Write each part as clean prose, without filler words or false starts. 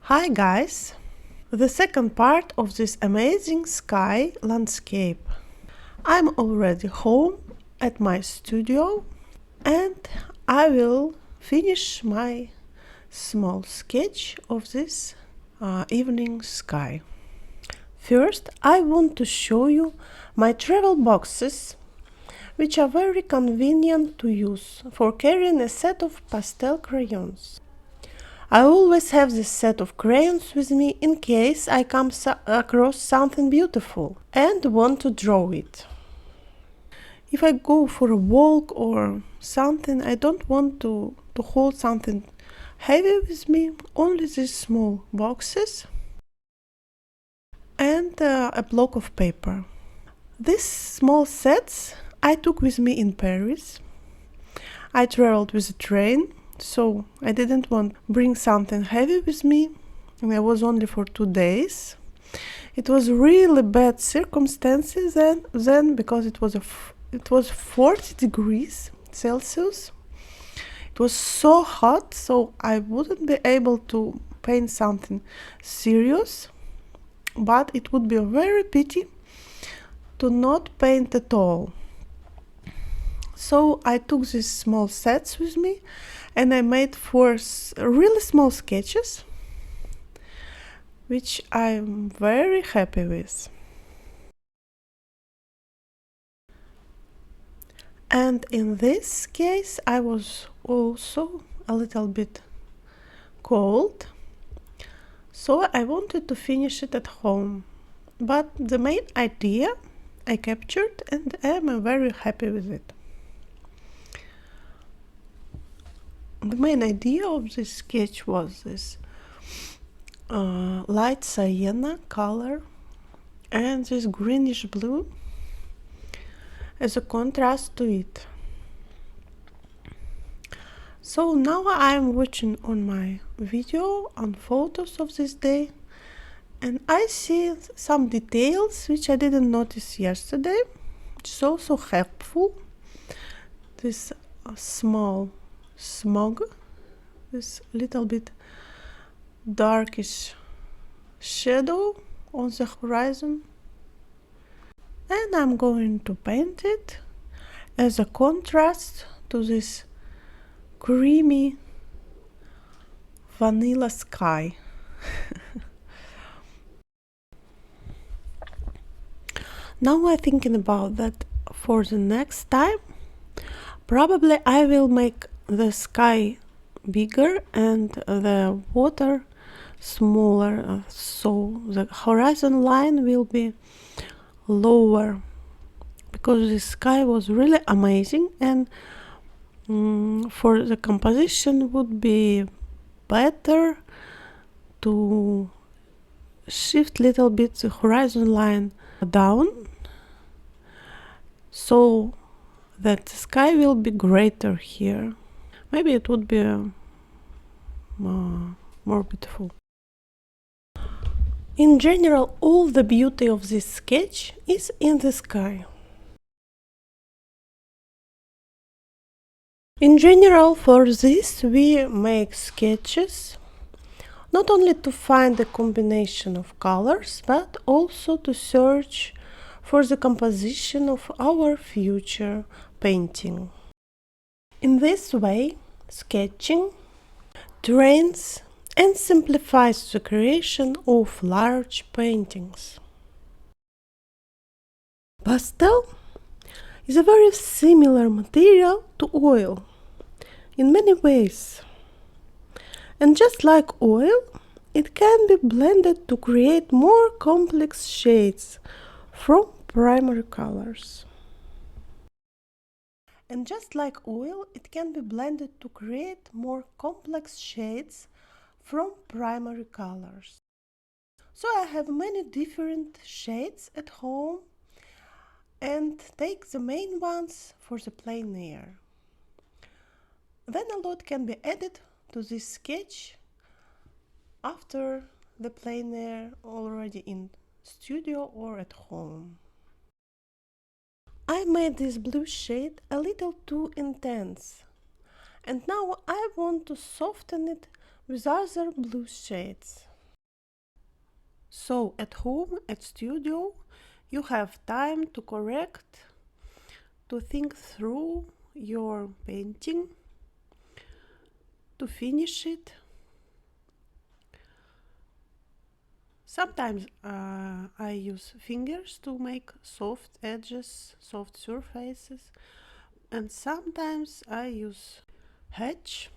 Hi guys! The second part of this amazing sky landscape. I'm already home at my studio and I will finish my small sketch of this evening sky. First, I want to show you my travel boxes, which are very convenient to use for carrying a set of pastel crayons. I always have this set of crayons with me in case I come across something beautiful and want to draw it. If I go for a walk or something, I don't want to hold something heavy with me, only these small boxes and a block of paper. These small sets I took with me in Paris. I traveled with a train, so I didn't want to bring something heavy with me, and I was only for 2 days. It was really bad circumstances then because it was 40 degrees Celsius. It was so hot, so I wouldn't be able to paint something serious, but it would be a very pity to not paint at all. So I took these small sets with me and I made 4 really small sketches, which I'm very happy with. And in this case I was also a little bit cold, so I wanted to finish it at home. But the main idea I captured and I'm very happy with it. The main idea of this sketch was this light sienna color and this greenish blue as a contrast to it. So now I'm watching on my video on photos of this day and I see some details which I didn't notice yesterday, which is also helpful. This small smog, this little bit darkish shadow on the horizon, and I'm going to paint it as a contrast to this creamy vanilla sky. Now I'm thinking about that for the next time. Probably I will make the sky bigger and the water smaller, so the horizon line will be lower, because the sky was really amazing and for the composition would be better to shift little bit the horizon line down so that the sky will be greater here. Maybe it would be more beautiful. In general, all the beauty of this sketch is in the sky. In general, for this we make sketches not only to find a combination of colors, but also to search for the composition of our future painting. In this way, sketching trains and simplifies the creation of large paintings. Pastel is a very similar material to oil in many ways. And just like oil, it can be blended to create more complex shades from primary colors. And just like oil, it can be blended to create more complex shades from primary colors. So I have many different shades at home and take the main ones for the plein air. Then a lot can be added to this sketch after the plein air, already in studio or at home. I made this blue shade a little too intense, and now I want to soften it with other blue shades. So at home, at studio, you have time to correct, to think through your painting, to finish it. Sometimes I use fingers to make soft edges, soft surfaces, and sometimes I use hedge.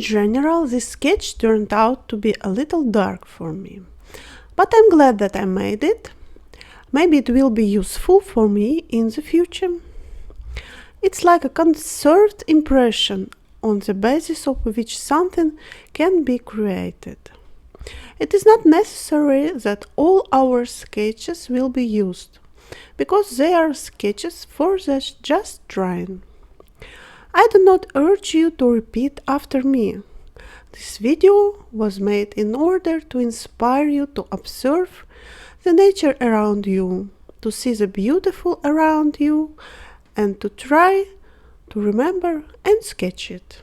general, this sketch turned out to be a little dark for me, but I'm glad that I made it. Maybe it will be useful for me in the future. It's like a concerted impression on the basis of which something can be created. It is not necessary that all our sketches will be used, because they are sketches for just trying. I do not urge you to repeat after me. This video was made in order to inspire you to observe the nature around you, to see the beautiful around you, and to try to remember and sketch it.